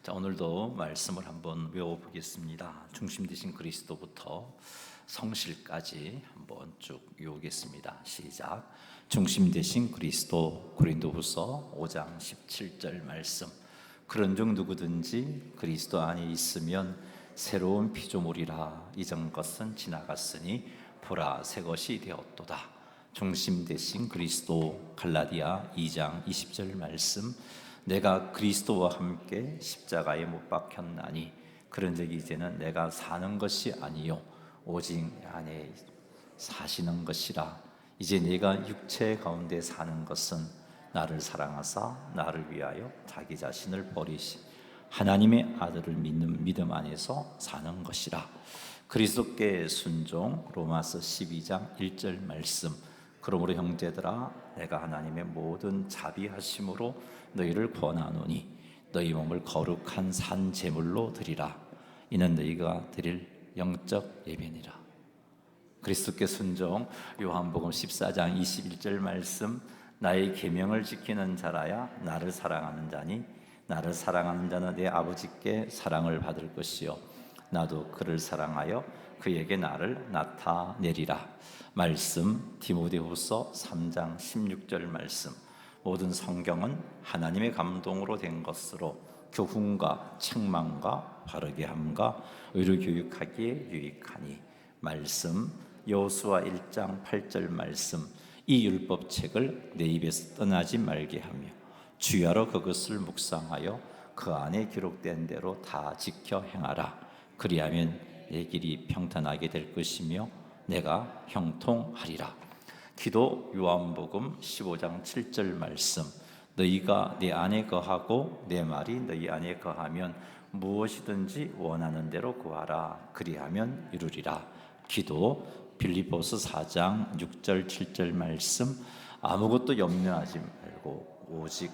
자, 오늘도 말씀을 한번 외워보겠습니다. 중심 되신 그리스도부터 성실까지 한번 쭉 외우겠습니다. 시작. 중심 되신 그리스도. 고린도후서 5장 17절 말씀. 그런즉 누구든지 그리스도 안에 있으면 새로운 피조물이라. 이전 것은 지나갔으니 보라 새 것이 되었도다. 중심 되신 그리스도. 갈라디아 2장 20절 말씀. 내가 그리스도와 함께 십자가에 못 박혔나니 그런즉 이제는 내가 사는 것이 아니요 오직 안에 사시는 것이라. 이제 내가 육체 가운데 사는 것은 나를 사랑하사 나를 위하여 자기 자신을 버리시 하나님의 아들을 믿는 믿음 안에서 사는 것이라. 그리스도께 순종. 로마서 12장 1절 말씀. 그러므로 형제들아 내가 하나님의 모든 자비하심으로 너희를 권하노니 너희 몸을 거룩한 산 제물로 드리라. 이는 너희가 드릴 영적 예배니라. 그리스도께 순종. 요한복음 14장 21절 말씀. 나의 계명을 지키는 자라야 나를 사랑하는 자니 나를 사랑하는 자는 내 아버지께 사랑을 받을 것이요 나도 그를 사랑하여 그에게 나를 나타내리라. 말씀 디모데후서 3장 16절 말씀. 모든 성경은 하나님의 감동으로 된 것으로 교훈과 책망과 바르게 함과 의로 교육하기에 유익하니. 말씀 여호수아 1장 8절 말씀. 이 율법책을 내 입에서 떠나지 말게 하며 주야로 그것을 묵상하여 그 안에 기록된 대로 다 지켜 행하라. 그리하면 내 길이 평탄하게 될 것이며 내가 형통하리라. 기도 요한복음 15장 7절 말씀. 너희가 내 안에 거하고 내 말이 너희 안에 거하면 무엇이든지 원하는 대로 구하라. 그리하면 이루리라. 기도 빌립보서 4장 6절 7절 말씀. 아무것도 염려하지 말고 오직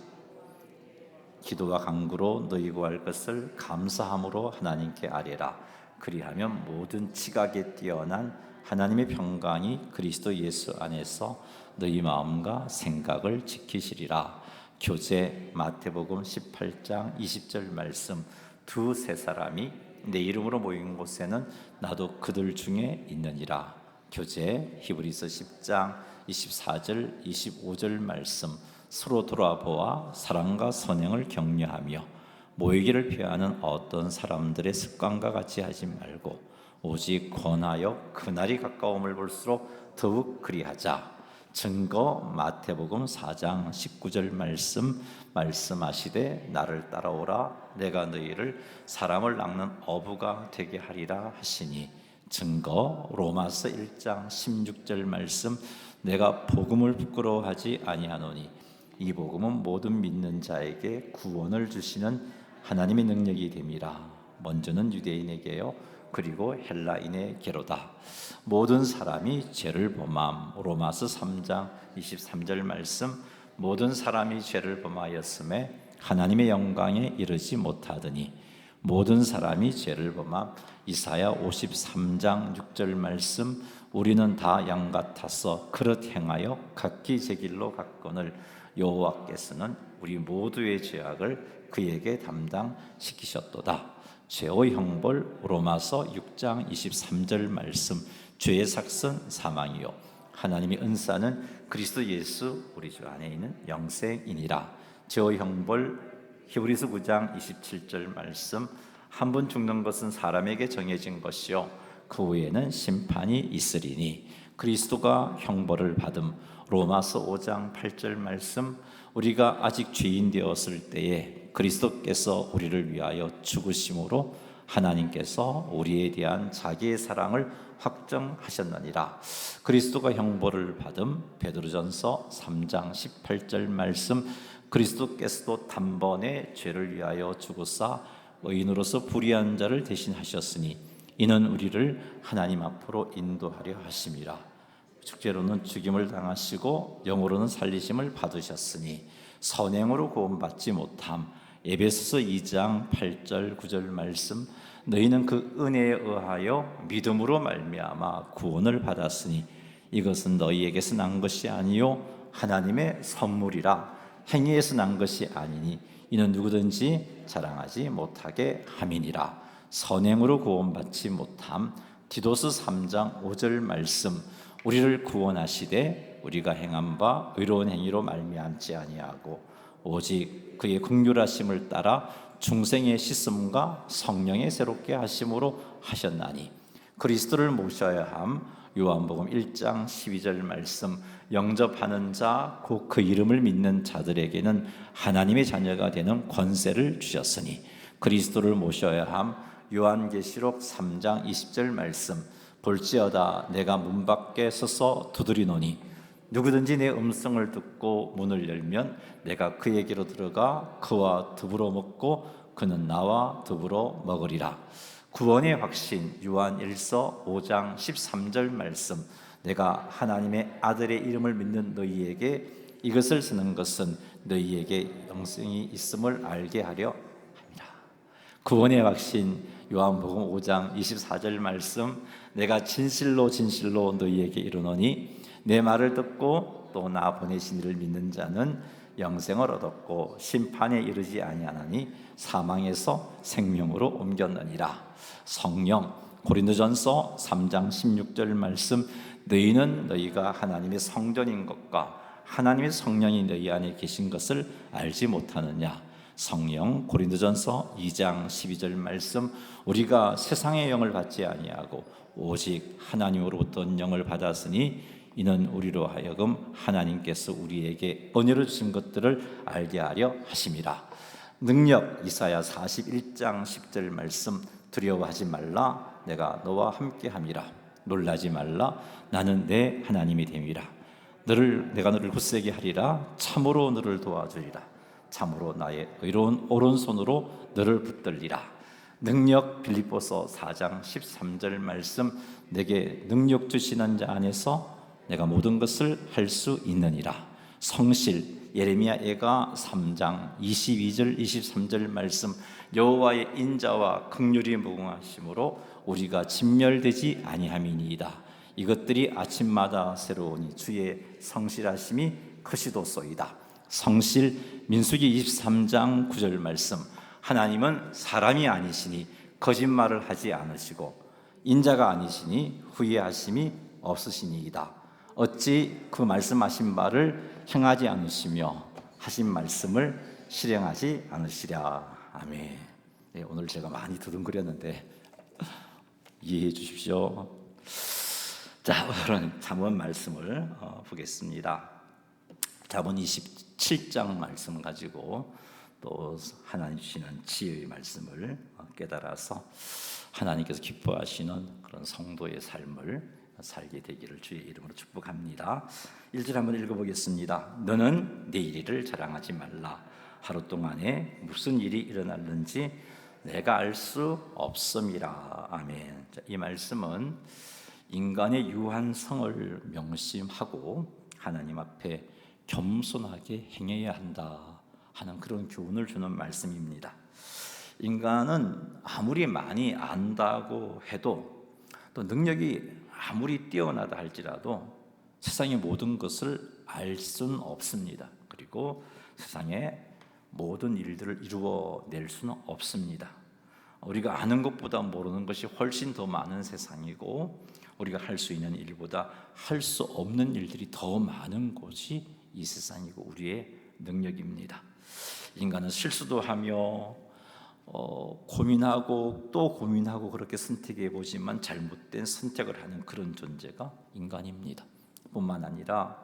기도와 간구로 너희 구할 것을 감사함으로 하나님께 아뢰라. 그리하면 모든 지각에 뛰어난 하나님의 평강이 그리스도 예수 안에서 너희 마음과 생각을 지키시리라. 교제 마태복음 18장 20절 말씀. 두세 사람이 내 이름으로 모인 곳에는 나도 그들 중에 있느니라. 교제 히브리서 10장 24절 25절 말씀. 서로 돌아보아 사랑과 선행을 격려하며 모이기를 피하는 어떤 사람들의 습관과 같이 하지 말고 오직 권하여 그날이 가까움을 볼수록 더욱 그리하자. 증거 마태복음 4장 19절 말씀. 말씀하시되 나를 따라오라 내가 너희를 사람을 낚는 어부가 되게 하리라 하시니. 증거 로마서 1장 16절 말씀. 내가 복음을 부끄러워하지 아니하노니 이 복음은 모든 믿는 자에게 구원을 주시는 하나님의 능력이 됨이라. 먼저는 유대인에게요 그리고 헬라인에게로다. 모든 사람이 죄를 범함. 로마서 3장 23절 말씀. 모든 사람이 죄를 범하였음에 하나님의 영광에 이르지 못하더니 모든 사람이 죄를 범함. 이사야 53장 6절 말씀. 우리는 다 양 같아서 그릇 행하여 각기 제 길로 갔거늘 여호와께서는 우리 모두의 죄악을 그에게 담당시키셨도다. 죄의 형벌. 로마서 6장 23절 말씀. 죄의 삭은 사망이요 하나님의 은사는 그리스도 예수 우리 주 안에 있는 영생이니라. 죄의 형벌. 히브리서 9장 27절 말씀. 한 번 죽는 것은 사람에게 정해진 것이요 그 후에는 심판이 있으리니 그리스도가 형벌을 받음. 로마서 5장 8절 말씀. 우리가 아직 죄인 되었을 때에 그리스도께서 우리를 위하여 죽으심으로 하나님께서 우리에 대한 자기의 사랑을 확정하셨느니라. 그리스도가 형벌을 받음. 베드로전서 3장 18절 말씀. 그리스도께서도 단번에 죄를 위하여 죽으사 의인으로서 불의한 자를 대신하셨으니 이는 우리를 하나님 앞으로 인도하려 하심이라. 축제로는 죽임을 당하시고 영으로는 살리심을 받으셨으니 선행으로 구원받지 못함. 에베소서 2장 8절 9절 말씀. 너희는 그 은혜에 의하여 믿음으로 말미암아 구원을 받았으니 이것은 너희에게서 난 것이 아니요 하나님의 선물이라. 행위에서 난 것이 아니니 이는 누구든지 자랑하지 못하게 함이니라. 선행으로 구원받지 못함. 디도스 3장 5절 말씀. 우리를 구원하시되 우리가 행한 바 의로운 행위로 말미암지 아니하고 오직 그의 긍휼하심을 따라 중생의 씻음과 성령의 새롭게 하심으로 하셨나니 그리스도를 모셔야 함. 요한복음 1장 12절 말씀. 영접하는 자 곧 그 이름을 믿는 자들에게는 하나님의 자녀가 되는 권세를 주셨으니 그리스도를 모셔야 함. 요한계시록 3장 20절 말씀. 볼지어다 내가 문 밖에 서서 두드리노니 누구든지 내 음성을 듣고 문을 열면 내가 그에게로 들어가 그와 더불어 먹고 그는 나와 더불어 먹으리라. 구원의 확신. 요한 1서 5장 13절 말씀. 내가 하나님의 아들의 이름을 믿는 너희에게 이것을 쓰는 것은 너희에게 영생이 있음을 알게 하려 함이라. 구원의 확신. 요한복음 5장 24절 말씀. 내가 진실로 진실로 너희에게 이르노니 내 말을 듣고 또 나 보내신 이를 믿는 자는 영생을 얻었고 심판에 이르지 아니하나니 사망에서 생명으로 옮겼느니라. 성령. 고린도전서 3장 16절 말씀. 너희는 너희가 하나님의 성전인 것과 하나님의 성령이 너희 안에 계신 것을 알지 못하느냐. 성령. 고린도전서 2장 12절 말씀. 우리가 세상의 영을 받지 아니하고 오직 하나님으로부터 영을 받았으니 이는 우리로 하여금 하나님께서 우리에게 은혜로 주신 것들을 알게 하려 하심이라. 능력. 이사야 41장 10절 말씀. 두려워하지 말라 내가 너와 함께함이라. 놀라지 말라 나는 내 하나님이 됨이라. 내가 너를 굳세게 하리라. 참으로 너를 도와주리라. 참으로 나의 의로운 오른손으로 너를 붙들리라. 능력. 빌립보서 4장 13절 말씀. 내게 능력 주시는 자 안에서 내가 모든 것을 할 수 있느니라. 성실. 예레미야 애가 3장 22절 23절 말씀. 여호와의 인자와 긍휼이 무궁하심으로 우리가 진멸되지 아니함이니이다. 이것들이 아침마다 새로우니 주의 성실하심이 크시도소이다. 성실. 민수기 23장 9절 말씀. 하나님은 사람이 아니시니 거짓말을 하지 않으시고 인자가 아니시니 후회하심이 없으시니이다. 어찌 그 말씀하신 바를 행하지 않으시며 하신 말씀을 실행하지 않으시랴. 아멘. 네, 오늘 제가 많이 두둥거렸는데 이해해 주십시오. 자, 오늘은 잠언 말씀을 보겠습니다. 잠언 27장 말씀 가지고 또 하나님 주시는 지혜의 말씀을 깨달아서 하나님께서 기뻐하시는 그런 성도의 삶을 살게 되기를 주의 이름으로 축복합니다. 1절 한번 읽어보겠습니다. 너는 내일 일을 자랑하지 말라. 하루 동안에 무슨 일이 일어날는지 내가 알 수 없음이라. 아멘. 자, 이 말씀은 인간의 유한성을 명심하고 하나님 앞에 겸손하게 행해야 한다 하는 그런 교훈을 주는 말씀입니다. 인간은 아무리 많이 안다고 해도 또 능력이 아무리 뛰어나다 할지라도 세상의 모든 것을 알 수는 없습니다. 그리고 세상의 모든 일들을 이루어낼 수는 없습니다. 우리가 아는 것보다 모르는 것이 훨씬 더 많은 세상이고 우리가 할 수 있는 일보다 할 수 없는 일들이 더 많은 곳이 이 세상이고 우리의 능력입니다. 인간은 실수도 하며 고민하고 또 고민하고 그렇게 선택해 보지만 잘못된 선택을 하는 그런 존재가 인간입니다. 뿐만 아니라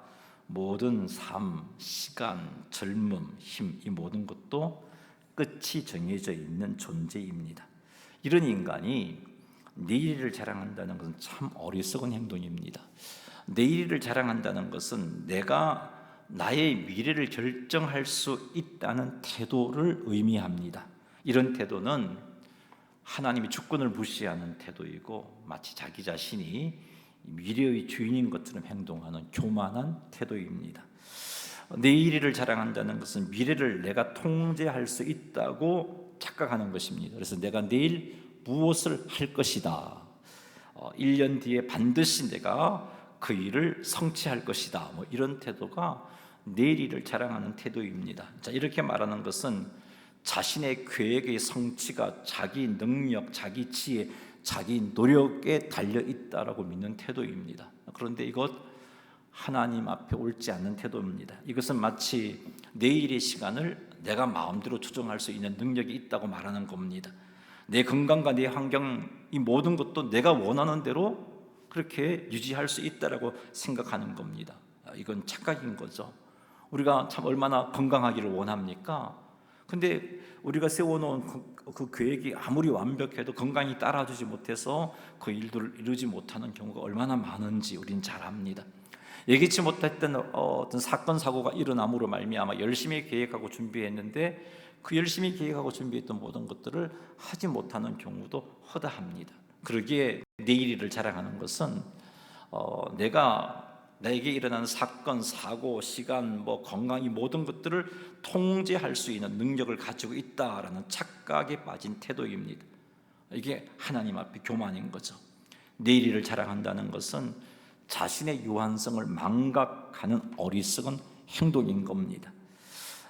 모든 삶, 시간, 젊음, 힘, 이 모든 것도 끝이 정해져 있는 존재입니다. 이런 인간이 내일을 자랑한다는 것은 참 어리석은 행동입니다. 내일을 자랑한다는 것은 내가 나의 미래를 결정할 수 있다는 태도를 의미합니다. 이런 태도는 하나님의 주권을 무시하는 태도이고 마치 자기 자신이 미래의 주인인 것처럼 행동하는 교만한 태도입니다. 내일을 자랑한다는 것은 미래를 내가 통제할 수 있다고 착각하는 것입니다. 그래서 내가 내일 무엇을 할 것이다, 1년 뒤에 반드시 내가 그 일을 성취할 것이다, 이런 태도가 내일을 자랑하는 태도입니다. 자, 이렇게 말하는 것은 자신의 계획의 성취가 자기 능력, 자기 지혜, 자기 노력에 달려 있다라고 믿는 태도입니다. 그런데 이것 하나님 앞에 옳지 않는 태도입니다. 이것은 마치 내일의 시간을 내가 마음대로 조정할 수 있는 능력이 있다고 말하는 겁니다. 내 건강과 내 환경, 이 모든 것도 내가 원하는 대로 그렇게 유지할 수 있다라고 생각하는 겁니다. 이건 착각인 거죠. 우리가 참 얼마나 건강하기를 원합니까? 근데 우리가 세워놓은 그 계획이 아무리 완벽해도 건강이 따라주지 못해서 그 일들을 이루지 못하는 경우가 얼마나 많은지 우리는 잘 압니다. 예기치 못했던 어떤 사건 사고가 일어남으로 말미암아 열심히 계획하고 준비했는데 그 열심히 계획하고 준비했던 모든 것들을 하지 못하는 경우도 허다합니다. 그러기에 내일 일을 자랑하는 것은 내게 일어나는 사건, 사고, 시간, 건강 이 모든 것들을 통제할 수 있는 능력을 가지고 있다라는 착각에 빠진 태도입니다. 이게 하나님 앞에 교만인 거죠. 내일 일을 자랑한다는 것은 자신의 유한성을 망각하는 어리석은 행동인 겁니다.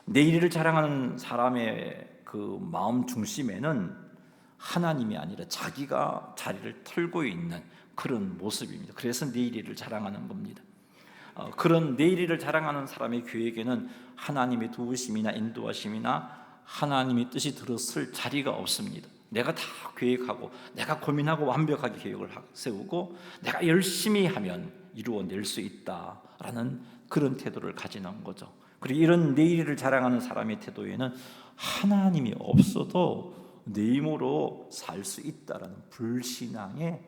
내일 일을 자랑하는 사람의 그 마음 중심에는 하나님이 아니라 자기가 자리를 털고 있는 그런 모습입니다. 그래서 내일 일을 자랑하는 겁니다. 그런 내일 일을 자랑하는 사람의 계획에는 하나님의 도우심이나 인도하심이나 하나님의 뜻이 들어설 자리가 없습니다. 내가 다 계획하고 내가 고민하고 완벽하게 계획을 세우고 내가 열심히 하면 이루어낼 수 있다라는 그런 태도를 가지는 거죠. 그리고 이런 내일 일을 자랑하는 사람의 태도에는 하나님이 없어도 내 힘으로 살 수 있다라는 불신앙의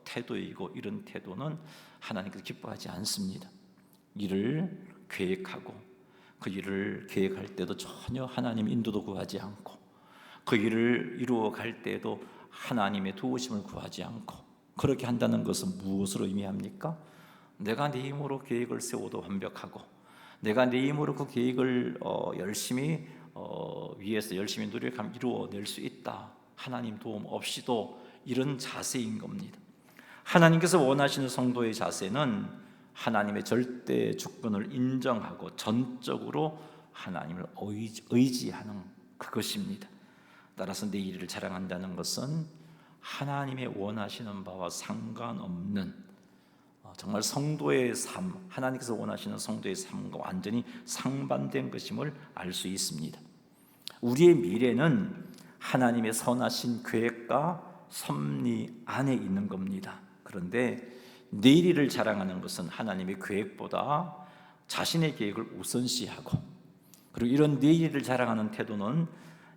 태도이고, 이런 태도는 하나님께서 기뻐하지 않습니다. 일을 계획하고 그 일을 계획할 때도 전혀 하나님 인도도 구하지 않고 그 일을 이루어 갈 때도 하나님의 도우심을 구하지 않고 그렇게 한다는 것은 무엇을 의미합니까? 내가 내 힘으로 계획을 세워도 완벽하고 내가 내 힘으로 그 계획을 열심히 위해서 열심히 노력하면 이루어낼 수 있다, 하나님 도움 없이도, 이런 자세인 겁니다. 하나님께서 원하시는 성도의 자세는 하나님의 절대 주권을 인정하고 전적으로 하나님을 의지하는 그것입니다. 따라서 내 일을 자랑한다는 것은 하나님의 원하시는 바와 상관없는 정말 성도의 삶, 하나님께서 원하시는 성도의 삶과 완전히 상반된 것임을 알 수 있습니다. 우리의 미래는 하나님의 선하신 계획과 섭리 안에 있는 겁니다. 그런데 내일 일을 자랑하는 것은 하나님의 계획보다 자신의 계획을 우선시하고, 그리고 이런 내일 일을 자랑하는 태도는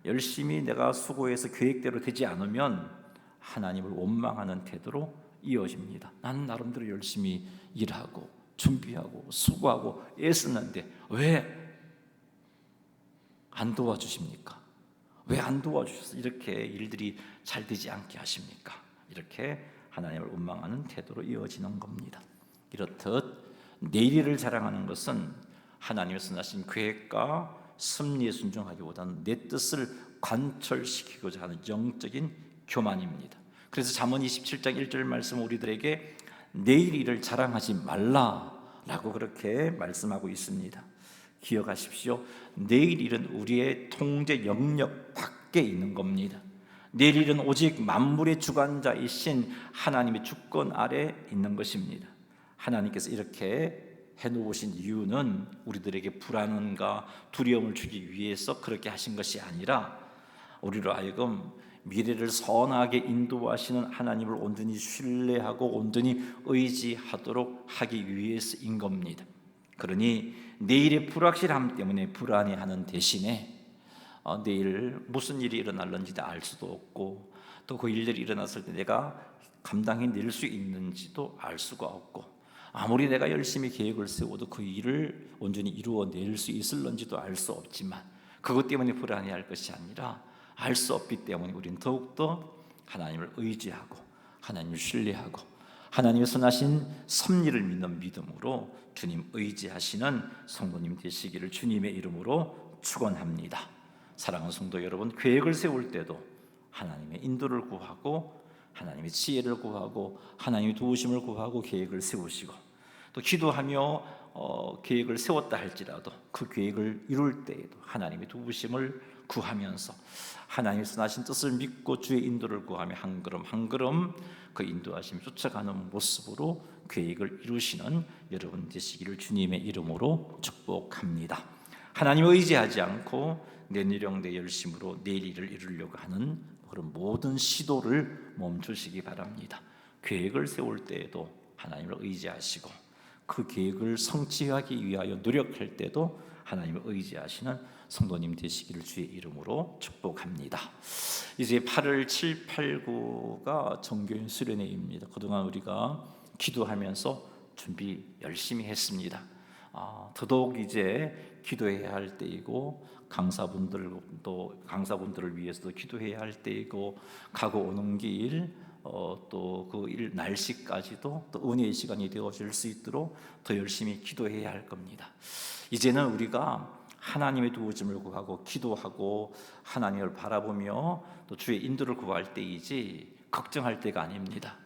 열심히 내가 수고해서 계획대로 되지 않으면 하나님을 원망하는 태도로 이어집니다. 나는 나름대로 열심히 일하고 준비하고 수고하고 애쓰는데 왜 안 도와주십니까? 왜 안 도와주셔서 이렇게 일들이 잘 되지 않게 하십니까? 이렇게 하나님을 원망하는 태도로 이어지는 겁니다. 이렇듯 내일 일을 자랑하는 것은 하나님의 선하신 계획과 섭리에 순종하기보다는 내 뜻을 관철시키고자 하는 영적인 교만입니다. 그래서 잠언 27장 1절 말씀, 우리들에게 내일 일을 자랑하지 말라라고 그렇게 말씀하고 있습니다. 기억하십시오. 내일 일은 우리의 통제 영역 밖에 있는 겁니다. 내일 일은 오직 만물의 주관자이신 하나님의 주권 아래 있는 것입니다. 하나님께서 이렇게 해놓으신 이유는 우리들에게 불안과 두려움을 주기 위해서 그렇게 하신 것이 아니라 우리로 하여금 미래를 선하게 인도하시는 하나님을 온전히 신뢰하고 온전히 의지하도록 하기 위해서인 겁니다. 그러니 내일의 불확실함 때문에 불안해하는 대신에 내일 무슨 일이 일어날는지 알 수도 없고, 또 그 일들이 일어났을 때 내가 감당해낼 수 있는지도 알 수가 없고, 아무리 내가 열심히 계획을 세워도 그 일을 온전히 이루어낼 수 있을런지도 알 수 없지만, 그것 때문에 불안해할 것이 아니라 알 수 없기 때문에 우리는 더욱더 하나님을 의지하고 하나님을 신뢰하고 하나님의 선하신 섭리를 믿는 믿음으로 주님 의지하시는 성도님 되시기를 주님의 이름으로 축원합니다. 사랑하는 성도 여러분, 계획을 세울 때도 하나님의 인도를 구하고 하나님의 지혜를 구하고 하나님의 도우심을 구하고 계획을 세우시고, 또 기도하며 계획을 세웠다 할지라도 그 계획을 이룰 때에도 하나님의 도우심을 구하면서 하나님의 선하신 뜻을 믿고 주의 인도를 구하며 한 걸음 한 걸음 그 인도하심 쫓아가는 모습으로 계획을 이루시는 여러분 되시기를 주님의 이름으로 축복합니다. 하나님을 의지하지 않고 내 노력 내 열심으로 내 일을 이루려고 하는 그런 모든 시도를 멈추시기 바랍니다. 계획을 세울 때에도 하나님을 의지하시고 그 계획을 성취하기 위하여 노력할 때도 하나님을 의지하시는 성도님 되시기를 주의 이름으로 축복합니다. 이제 8월 7, 8, 9가 정교인 수련회입니다. 그동안 우리가 기도하면서 준비 열심히 했습니다. 더더욱 이제 기도해야 할 때이고 강사분들을 위해서도 기도해야 할 때이고 가고 오는 길 또 그 일 날씨까지도 또 은혜의 시간이 되어질 수 있도록 더 열심히 기도해야 할 겁니다. 이제는 우리가 하나님의 도우심을 구하고 기도하고 하나님을 바라보며 또 주의 인도를 구할 때이지 걱정할 때가 아닙니다.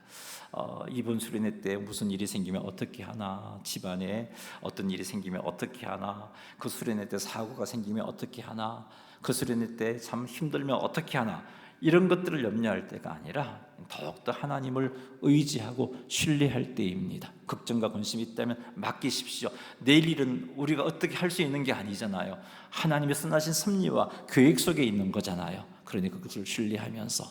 이번 수련회 때 무슨 일이 생기면 어떻게 하나, 집안에 어떤 일이 생기면 어떻게 하나, 그 수련회 때 사고가 생기면 어떻게 하나, 그 수련회 때 참 힘들면 어떻게 하나, 이런 것들을 염려할 때가 아니라 더욱더 하나님을 의지하고 신뢰할 때입니다. 걱정과 근심이 있다면 맡기십시오. 내일 일은 우리가 어떻게 할 수 있는 게 아니잖아요. 하나님의 선하신 섭리와 계획 속에 있는 거잖아요. 그러니까 그것을 신뢰하면서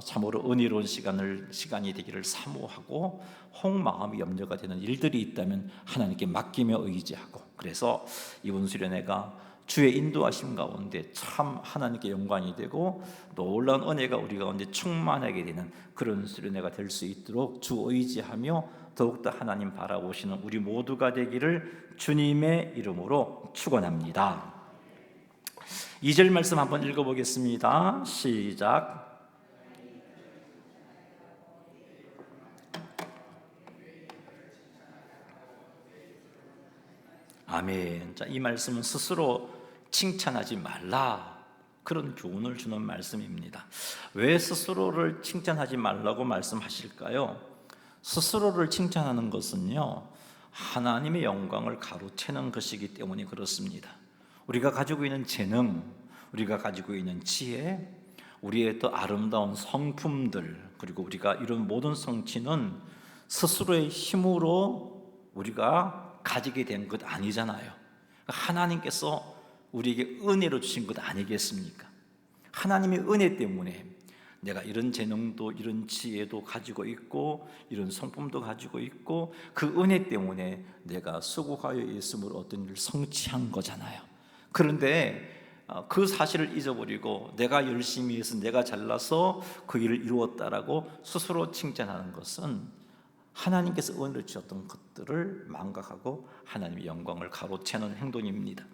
참으로 은혜로운 시간이 되기를 사모하고 혹 마음이 염려가 되는 일들이 있다면 하나님께 맡기며 의지하고, 그래서 이번 수련회가 주의 인도하심 가운데 참 하나님께 영광이 되고 놀라운 은혜가 우리 가운데 충만하게 되는 그런 수련회가 될 수 있도록 주 의지하며 더욱더 하나님 바라보시는 우리 모두가 되기를 주님의 이름으로 축원합니다. 2절 말씀 한번 읽어보겠습니다. 시작. 아멘. 자, 이 말씀은 스스로 칭찬하지 말라, 그런 교훈을 주는 말씀입니다. 왜 스스로를 칭찬하지 말라고 말씀하실까요? 스스로를 칭찬하는 것은요, 하나님의 영광을 가로채는 것이기 때문에 그렇습니다. 우리가 가지고 있는 재능, 우리가 가지고 있는 지혜, 우리의 또 아름다운 성품들, 그리고 우리가 이런 모든 성취는 스스로의 힘으로 우리가 가지게 된 것 아니잖아요. 하나님께서 우리에게 은혜로 주신 것 아니겠습니까? 하나님의 은혜 때문에 내가 이런 재능도 이런 지혜도 가지고 있고 이런 성품도 가지고 있고 그 은혜 때문에 내가 수고하여 예수님으로 어떤 일을 성취한 거잖아요. 그런데 그 사실을 잊어버리고 내가 열심히 해서 내가 잘나서 그 일을 이루었다라고 스스로 칭찬하는 것은 하나님께서 은혜를 주셨던 것들을 망각하고 하나님의 영광을 가로채는 행동입니다.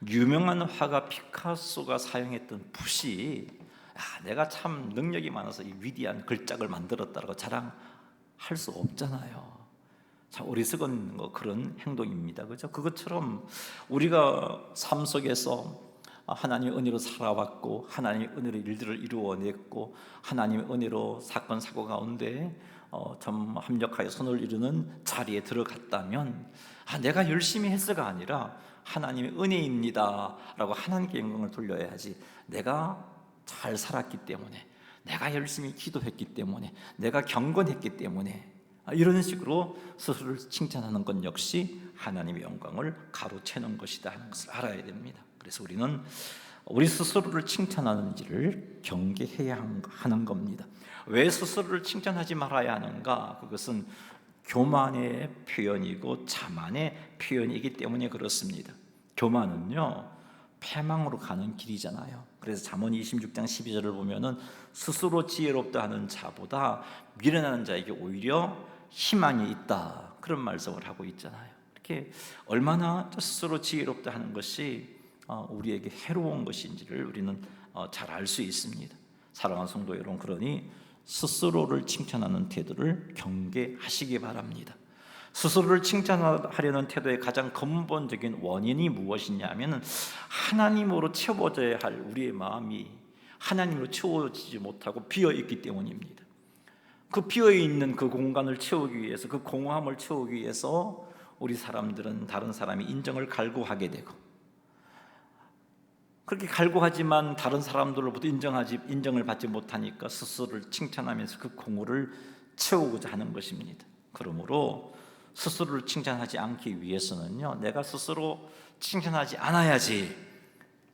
유명한 화가 피카소가 사용했던 붓이 내가 참 능력이 많아서 이 위대한 글작을 만들었다고 자랑할 수 없잖아요. 참 어리석은 그런 행동입니다. 그죠? 그것처럼 우리가 삶 속에서 하나님의 은혜로 살아왔고 하나님의 은혜로 일들을 이루어냈고 하나님의 은혜로 사건 사고 가운데 참 합력하여 선을 이루는 자리에 들어갔다면 내가 열심히 했어가 아니라 하나님의 은혜입니다 라고 하나님께 영광을 돌려야지, 내가 잘 살았기 때문에, 내가 열심히 기도했기 때문에, 내가 경건했기 때문에, 이런 식으로 스스로를 칭찬하는 것 역시 하나님의 영광을 가로채는 것이다 하는 것을 알아야 됩니다. 그래서 우리는 우리 스스로를 칭찬하는지를 경계해야 하는 겁니다. 왜 스스로를 칭찬하지 말아야 하는가? 그것은 교만의 표현이고 자만의 표현이기 때문에 그렇습니다. 교만은요, 패망으로 가는 길이잖아요. 그래서 잠언 26장 12절을 보면은 스스로 지혜롭다 하는 자보다 미련한 자에게 오히려 희망이 있다, 그런 말씀을 하고 있잖아요. 이렇게 얼마나 스스로 지혜롭다 하는 것이 우리에게 해로운 것인지를 우리는 잘 알 수 있습니다. 사랑하는 성도 여러분, 그러니 스스로를 칭찬하는 태도를 경계하시기 바랍니다. 스스로를 칭찬하려는 태도의 가장 근본적인 원인이 무엇이냐면 하나님으로 채워져야 할 우리의 마음이 하나님으로 채워지지 못하고 비어있기 때문입니다. 그 비어있는 그 공간을 채우기 위해서, 그 공허함을 채우기 위해서 우리 사람들은 다른 사람이 인정을 갈구하게 되고 그렇게 갈구하지만 다른 사람들로부터 인정을 받지 못하니까 스스로를 칭찬하면서 그 공허를 채우고자 하는 것입니다. 그러므로 스스로를 칭찬하지 않기 위해서는요, 내가 스스로 칭찬하지 않아야지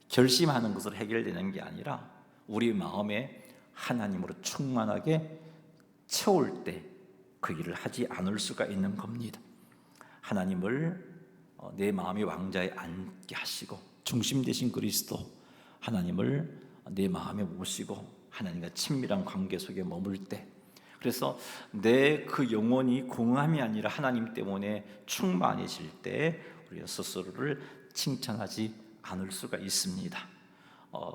결심하는 것으로 해결되는 게 아니라 우리 마음에 하나님으로 충만하게 채울 때 그 일을 하지 않을 수가 있는 겁니다. 하나님을 내 마음의 왕자에 앉게 하시고 중심 되신 그리스도 하나님을 내 마음에 모시고 하나님과 친밀한 관계 속에 머물 때, 그래서 내 그 영혼이 공함이 아니라 하나님 때문에 충만해질 때 우리가 스스로를 칭찬하지 않을 수가 있습니다.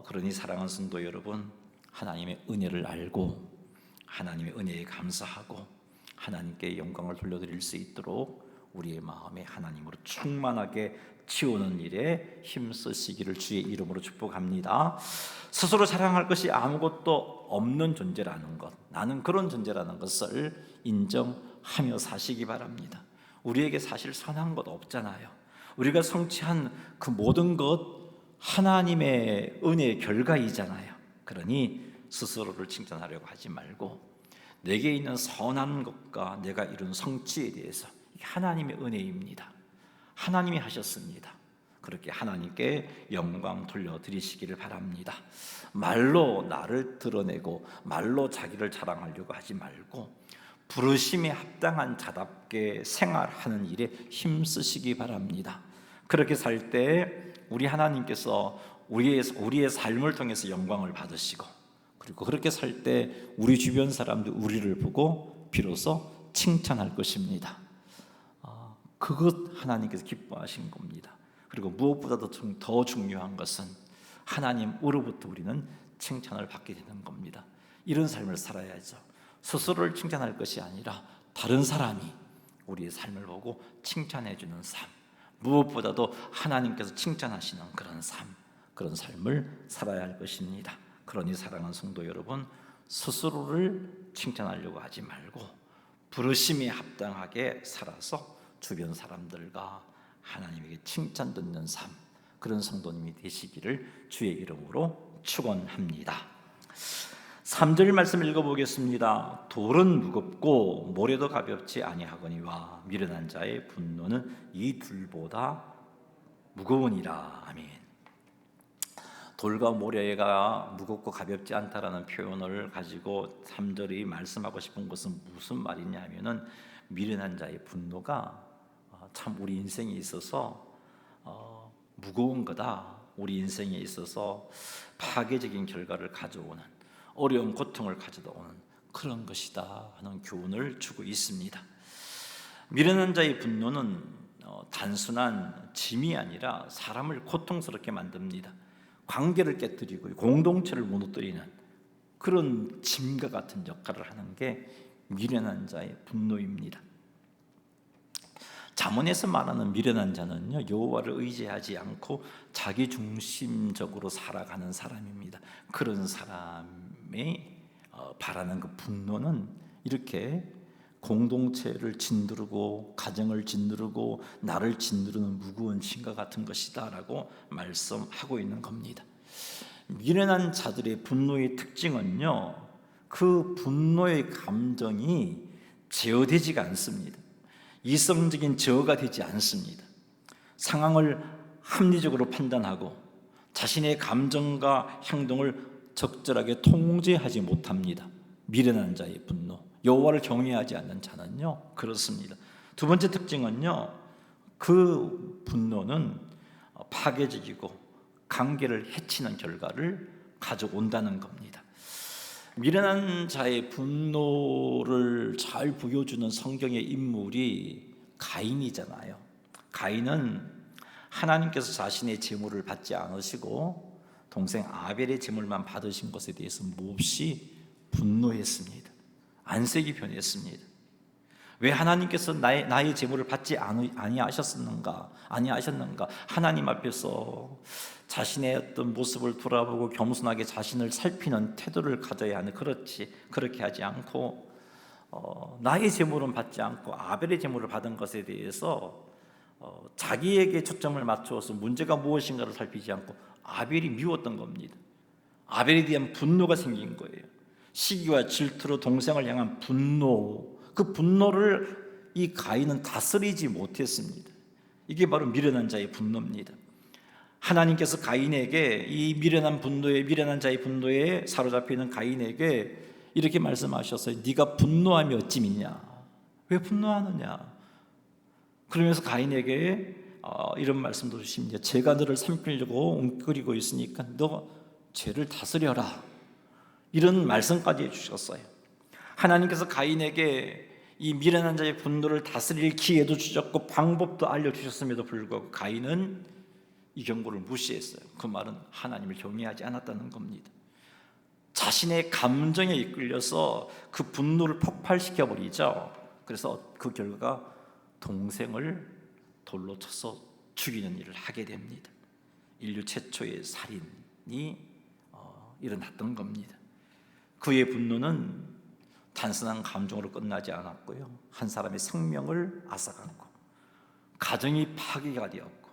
그러니 사랑하는 성도 여러분, 하나님의 은혜를 알고 하나님의 은혜에 감사하고 하나님께 영광을 돌려드릴 수 있도록 우리의 마음에 하나님으로 충만하게 치우는 일에 힘쓰시기를 주의 이름으로 축복합니다. 스스로 자랑할 것이 아무것도 없는 존재라는 것, 나는 그런 존재라는 것을 인정하며 사시기 바랍니다. 우리에게 사실 선한 것 없잖아요. 우리가 성취한 그 모든 것 하나님의 은혜의 결과이잖아요. 그러니 스스로를 칭찬하려고 하지 말고 내게 있는 선한 것과 내가 이룬 성취에 대해서 하나님의 은혜입니다. 하나님이 하셨습니다. 그렇게 하나님께 영광 돌려드리시기를 바랍니다. 말로 나를 드러내고 말로 자기를 자랑하려고 하지 말고 부르심에 합당한 자답게 생활하는 일에 힘쓰시기 바랍니다. 그렇게 살 때 우리 하나님께서 우리의 삶을 통해서 영광을 받으시고, 그리고 그렇게 살 때 우리 주변 사람들 우리를 보고 비로소 칭찬할 것입니다. 그것 하나님께서 기뻐하신 겁니다. 그리고 무엇보다도 더 중요한 것은 하나님으로부터 우리는 칭찬을 받게 되는 겁니다. 이런 삶을 살아야죠. 스스로를 칭찬할 것이 아니라 다른 사람이 우리의 삶을 보고 칭찬해 주는 삶, 무엇보다도 하나님께서 칭찬하시는 그런 삶, 그런 삶을 살아야 할 것입니다. 그러니 사랑하는 성도 여러분, 스스로를 칭찬하려고 하지 말고 부르심에 합당하게 살아서 주변 사람들과 하나님에게 칭찬 듣는 삶, 그런 성도님이 되시기를 주의 이름으로 축원합니다. 3절 말씀 읽어보겠습니다. 돌은 무겁고 모래도 가볍지 아니하거니와 미련한 자의 분노는 이 둘보다 무거우니라. 아멘. 돌과 모래가 무겁고 가볍지 않다라는 표현을 가지고 3절이 말씀하고 싶은 것은 무슨 말이냐면은 미련한 자의 분노가 참 우리 인생에 있어서 무거운 거다. 우리 인생에 있어서 파괴적인 결과를 가져오는, 어려운 고통을 가져오는 그런 것이다 하는 교훈을 주고 있습니다. 미련한 자의 분노는 단순한 짐이 아니라 사람을 고통스럽게 만듭니다. 관계를 깨뜨리고 공동체를 무너뜨리는 그런 짐과 같은 역할을 하는 게 미련한 자의 분노입니다. 잠언에서 말하는 미련한 자는요, 여호와를 의지하지 않고 자기 중심적으로 살아가는 사람입니다. 그런 사람이 바라는 그 분노는 이렇게 공동체를 짓누르고 가정을 짓누르고 나를 짓누르는 무거운 짐과 같은 것이다라고 말씀하고 있는 겁니다. 미련한 자들의 분노의 특징은요, 그 분노의 감정이 제어되지가 않습니다. 이성적인 제어가 되지 않습니다. 상황을 합리적으로 판단하고 자신의 감정과 행동을 적절하게 통제하지 못합니다. 미련한 자의 분노, 여호와를 경외하지 않는 자는요 그렇습니다. 두 번째 특징은요, 그 분노는 파괴적이고 관계를 해치는 결과를 가져온다는 겁니다. 미련한 자의 분노를 잘 보여주는 성경의 인물이 가인이잖아요. 가인은 하나님께서 자신의 제물을 받지 않으시고 동생 아벨의 제물만 받으신 것에 대해서 몹시 분노했습니다. 안색이 변했습니다. 왜 하나님께서 나의 제물을 받지 아니하셨는가? 하나님 앞에서 자신의 어떤 모습을 돌아보고 겸손하게 자신을 살피는 태도를 가져야 하는, 그렇게 하지 않고 나의 제물은 받지 않고 아벨의 제물을 받은 것에 대해서 자기에게 초점을 맞추어서 문제가 무엇인가를 살피지 않고 아벨이 미웠던 겁니다. 아벨에 대한 분노가 생긴 거예요. 시기와 질투로 동생을 향한 분노, 그 분노를 이 가인은 다스리지 못했습니다. 이게 바로 미련한 자의 분노입니다. 하나님께서 가인에게 이 미련한 자의 분노에 사로잡혀 있는 가인에게 이렇게 말씀하셨어요. 네가 분노하면 어찌 믿냐? 왜 분노하느냐? 그러면서 가인에게 이런 말씀도 주십니다. 제가 너를 삼키려고 웅크리고 있으니까 너 죄를 다스려라. 이런 말씀까지 해주셨어요. 하나님께서 가인에게 이 미련한 자의 분노를 다스릴 기회도 주셨고 방법도 알려주셨음에도 불구하고 가인은 이 경고를 무시했어요. 그 말은 하나님을 경외하지 않았다는 겁니다. 자신의 감정에 이끌려서 그 분노를 폭발시켜버리죠. 그래서 그 결과 동생을 돌로 쳐서 죽이는 일을 하게 됩니다. 인류 최초의 살인이 일어났던 겁니다. 그의 분노는 단순한 감정으로 끝나지 않았고요, 한 사람의 생명을 앗아갔고 가정이 파괴가 되었고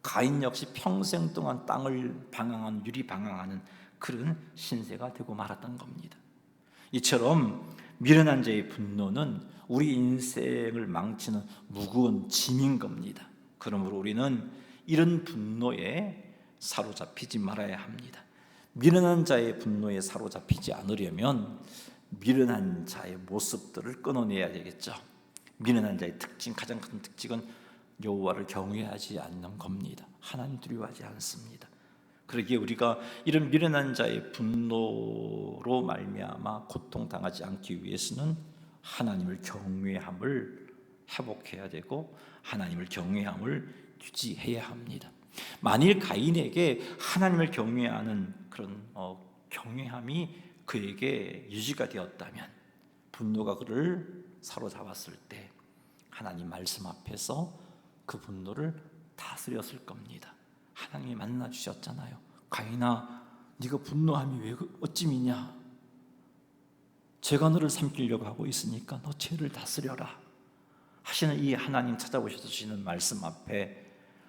가인 역시 평생 동안 땅을 방황한 유리방황하는 그런 신세가 되고 말았던 겁니다. 이처럼 미련한 자의 분노는 우리 인생을 망치는 무거운 짐인 겁니다. 그러므로 우리는 이런 분노에 사로잡히지 말아야 합니다. 미련한 자의 분노에 사로잡히지 않으려면 미련한 자의 모습들을 끊어내야 되겠죠. 미련한 자의 특징, 가장 큰 특징은 여호와를 경외하지 않는 겁니다. 하나님 두려워하지 않습니다. 그러기에 우리가 이런 미련한 자의 분노로 말미암아 고통당하지 않기 위해서는 하나님을 경외함을 회복해야 되고 하나님을 경외함을 유지해야 합니다. 만일 가인에게 하나님을 경외하는 그런 경외함이 그에게 유지가 되었다면, 분노가 그를 사로잡았을 때 하나님 말씀 앞에서 그 분노를 다스렸을 겁니다. 하나님이 만나 주셨잖아요. 가인아, 네가 분노함이 왜 어찌 미냐? 제가 너를 삼키려고 하고 있으니까 너 죄를 다스려라 하시는 이 하나님 찾아오셔서 주시는 말씀 앞에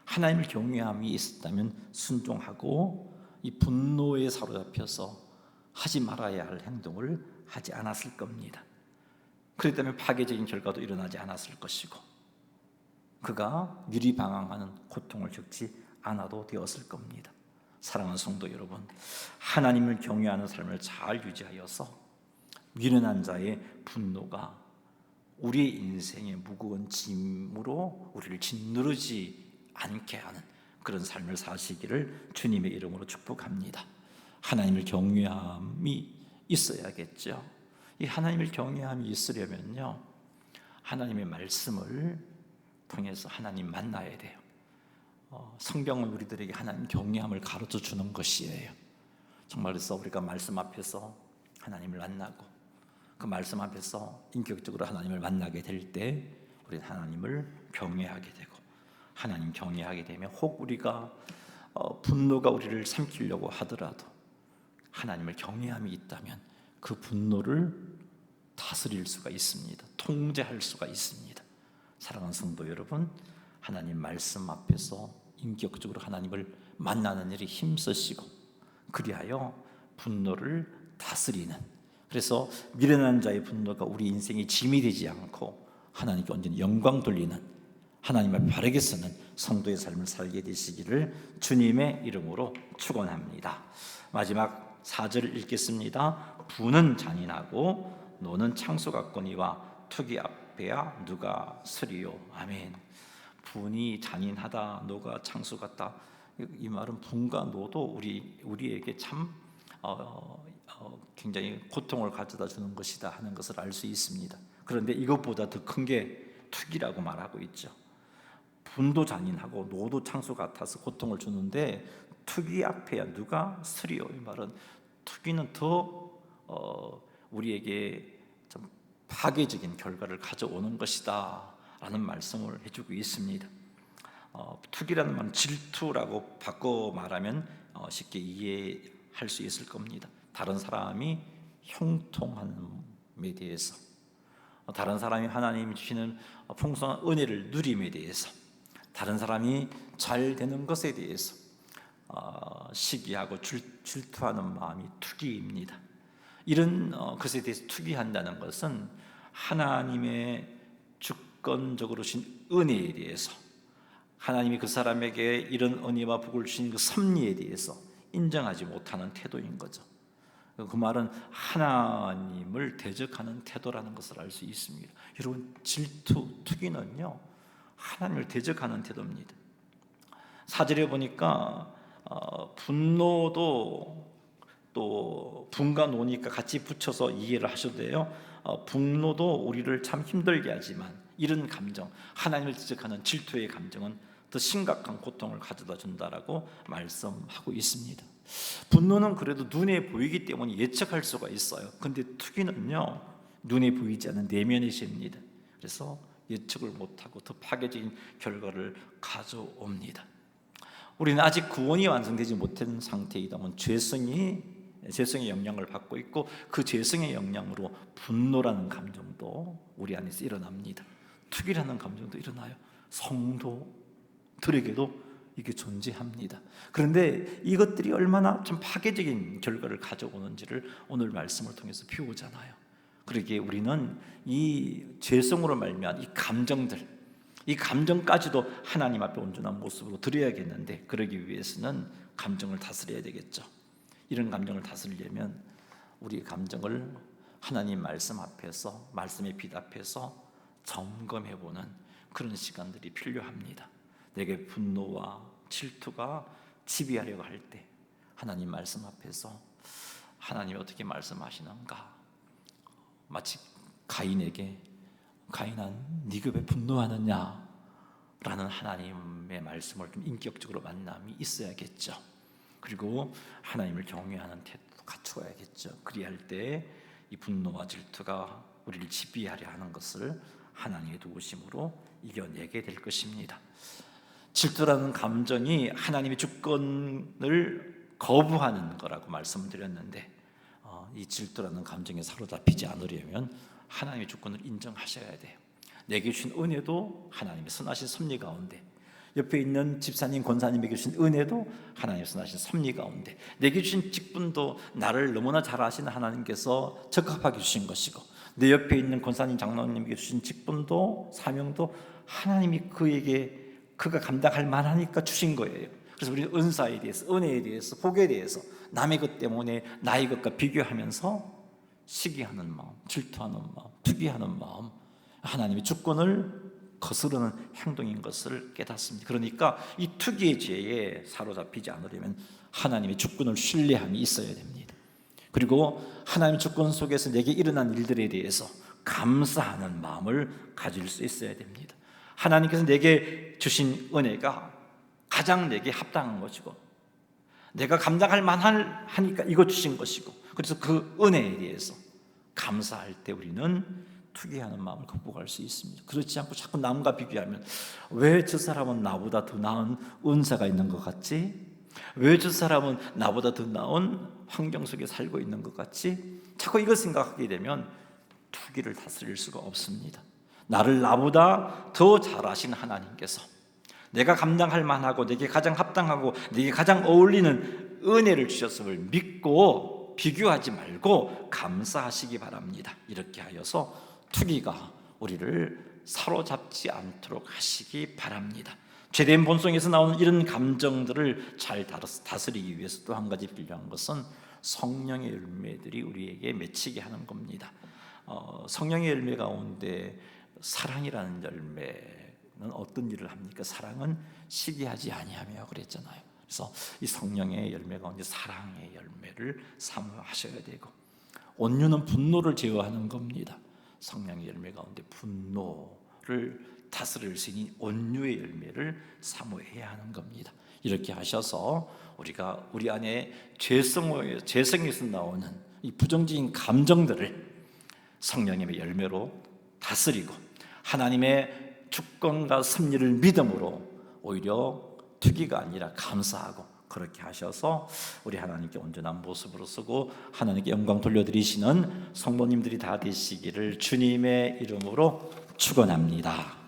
하나님을 경외함이 있었다면 순종하고 이 분노에 사로잡혀서 하지 말아야 할 행동을 하지 않았을 겁니다. 그렇다면 파괴적인 결과도 일어나지 않았을 것이고 그가 유리방황하는 고통을 겪지 않아도 되었을 겁니다. 사랑하는 성도 여러분, 하나님을 경외하는 삶을 잘 유지하여서 미련한 자의 분노가 우리의 인생의 무거운 짐으로 우리를 짓누르지 않게 하는 그런 삶을 사시기를 주님의 이름으로 축복합니다. 하나님을 경외함이 있어야겠죠. 이 하나님을 경외함이 있으려면요, 하나님의 말씀을 통해서 하나님 만나야 돼요. 성경은 우리들에게 하나님 경외함을 가르쳐 주는 것이에요. 정말 그래서 우리가 말씀 앞에서 하나님을 만나고 그 말씀 앞에서 인격적으로 하나님을 만나게 될 때 우리는 하나님을 경외하게 되고, 하나님 경외하게 되면 혹 우리가 분노가 우리를 삼키려고 하더라도 하나님을 경외함이 있다면 그 분노를 다스릴 수가 있습니다. 통제할 수가 있습니다. 사랑하는 성도 여러분, 하나님 말씀 앞에서 인격적으로 하나님을 만나는 일에 힘쓰시고 그리하여 분노를 다스리는, 그래서 미련한 자의 분노가 우리 인생의 짐이 되지 않고 하나님께 언제나 영광 돌리는, 하나님을 바르게 쓰는 성도의 삶을 살게 되시기를 주님의 이름으로 축원합니다. 마지막 4절을 읽겠습니다. 부는 잔인하고 노는 창수 같거니와 투기 앞에야 누가 서리요. 아멘. 분이 잔인하다, 노가 창수 같다. 이 말은 분과 노도 우리에게 참 굉장히 고통을 가져다 주는 것이다 하는 것을 알 수 있습니다. 그런데 이것보다 더 큰 게 투기라고 말하고 있죠. 분도 잔인하고 노도 창수 같아서 고통을 주는데 투기 앞에야 누가 서리요. 이 말은 투기는 더 우리에게 좀 파괴적인 결과를 가져오는 것이다 라는 말씀을 해주고 있습니다. 투기라는 말은 질투라고 바꿔 말하면 쉽게 이해할 수 있을 겁니다. 다른 사람이 형통함에 대해서, 다른 사람이 하나님이 주시는 풍성한 은혜를 누림에 대해서, 다른 사람이 잘 되는 것에 대해서 시기하고 질투하는 마음이 투기입니다. 이런 것에 대해서 투기한다는 것은 하나님의 주권적으로 주신 은혜에 대해서, 하나님이 그 사람에게 이런 은혜와 복을 주신 그 섭리에 대해서 인정하지 못하는 태도인 거죠. 그 말은 하나님을 대적하는 태도라는 것을 알 수 있습니다. 여러분, 질투, 투기는요, 하나님을 대적하는 태도입니다. 4절에 보니까 분노도 또 분과 노니까 같이 붙여서 이해를 하셔도 돼요. 분노도 우리를 참 힘들게 하지만 이런 감정, 하나님을 지적하는 질투의 감정은 더 심각한 고통을 가져다 준다라고 말씀하고 있습니다. 분노는 그래도 눈에 보이기 때문에 예측할 수가 있어요. 근데 투기는요, 눈에 보이지 않는 내면의 죄입니다. 그래서 예측을 못하고 더 파괴적인 결과를 가져옵니다. 우리는 아직 구원이 완성되지 못한 상태이다 보면 죄성의 영향을 받고 있고, 그 죄성의 영향으로 분노라는 감정도 우리 안에서 일어납니다. 투기라는 감정도 일어나요. 성도들에게도 이게 존재합니다. 그런데 이것들이 얼마나 좀 파괴적인 결과를 가져오는지를 오늘 말씀을 통해서 배우잖아요. 그러기에 우리는 이 죄성으로 말미암은 이 감정들, 이 감정까지도 하나님 앞에 온전한 모습으로 드려야겠는데, 그러기 위해서는 감정을 다스려야 되겠죠. 이런 감정을 다스리려면 우리의 감정을 하나님 말씀 앞에서, 말씀의 빛 앞에서 점검해보는 그런 시간들이 필요합니다. 내게 분노와 질투가 지배하려고 할 때 하나님 말씀 앞에서 하나님이 어떻게 말씀하시는가, 마치 가인에게 가인아 네가 왜 분노하느냐 라는 하나님의 말씀을 좀 인격적으로 만남이 있어야겠죠. 그리고 하나님을 경외하는 태도도 갖추어야겠죠. 그리할 때 이 분노와 질투가 우리를 지배하려 하는 것을 하나님의 도우심으로 이겨내게 될 것입니다. 질투라는 감정이 하나님의 주권을 거부하는 거라고 말씀드렸는데, 이 질투라는 감정에 사로잡히지 않으려면 하나님의 주권을 인정하셔야 돼요. 내게 주신 은혜도 하나님의 선하신 섭리 가운데, 옆에 있는 집사님, 권사님에게 주신 은혜도 하나님의 선하신 섭리 가운데, 내게 주신 직분도 나를 너무나 잘 아시는 하나님께서 적합하게 주신 것이고, 내 옆에 있는 권사님, 장로님에게 주신 직분도 사명도 하나님이 그가 감당할 만하니까 주신 거예요. 그래서 우리는 은사에 대해서, 은혜에 대해서, 복에 대해서 남의 것 때문에 나의 것과 비교하면서 시기하는 마음, 질투하는 마음, 투기하는 마음, 하나님의 주권을 거스르는 행동인 것을 깨닫습니다. 그러니까 이 투기의 죄에 사로잡히지 않으려면 하나님의 주권을 신뢰함이 있어야 됩니다. 그리고 하나님의 주권 속에서 내게 일어난 일들에 대해서 감사하는 마음을 가질 수 있어야 됩니다. 하나님께서 내게 주신 은혜가 가장 내게 합당한 것이고, 내가 감당할 만하니까 이거 주신 것이고, 그래서 그 은혜에 대해서 감사할 때 우리는 투기하는 마음을 극복할 수 있습니다. 그렇지 않고 자꾸 남과 비교하면, 왜 저 사람은 나보다 더 나은 은사가 있는 것 같지? 왜 저 사람은 나보다 더 나은 환경 속에 살고 있는 것 같지? 자꾸 이거 생각하게 되면 투기를 다스릴 수가 없습니다. 나보다 더 잘 아시는 하나님께서 내가 감당할 만하고 내게 가장 합당하고 내게 가장 어울리는 은혜를 주셨음을 믿고 비교하지 말고 감사하시기 바랍니다. 이렇게 하여서 투기가 우리를 사로잡지 않도록 하시기 바랍니다. 죄된 본성에서 나오는 이런 감정들을 잘 다스리기 위해서 또 한 가지 필요한 것은 성령의 열매들이 우리에게 맺히게 하는 겁니다. 성령의 열매 가운데 사랑이라는 열매는 어떤 일을 합니까? 사랑은 시기하지 아니하며 그랬잖아요. 그래서 이 성령의 열매 가운데 사랑의 열매를 사모하셔야 되고, 온유는 분노를 제어하는 겁니다. 성령의 열매 가운데 분노를 다스릴 수 있는 온유의 열매를 사모해야 하는 겁니다. 이렇게 하셔서 우리가 우리 안에 죄성에서 나오는 이 부정적인 감정들을 성령님의 열매로 다스리고, 하나님의 주권과 섭리를 믿음으로 오히려 투기가 아니라 감사하고, 그렇게 하셔서 우리 하나님께 온전한 모습으로 쓰고 하나님께 영광 돌려드리시는 성도님들이 다 되시기를 주님의 이름으로 축원합니다.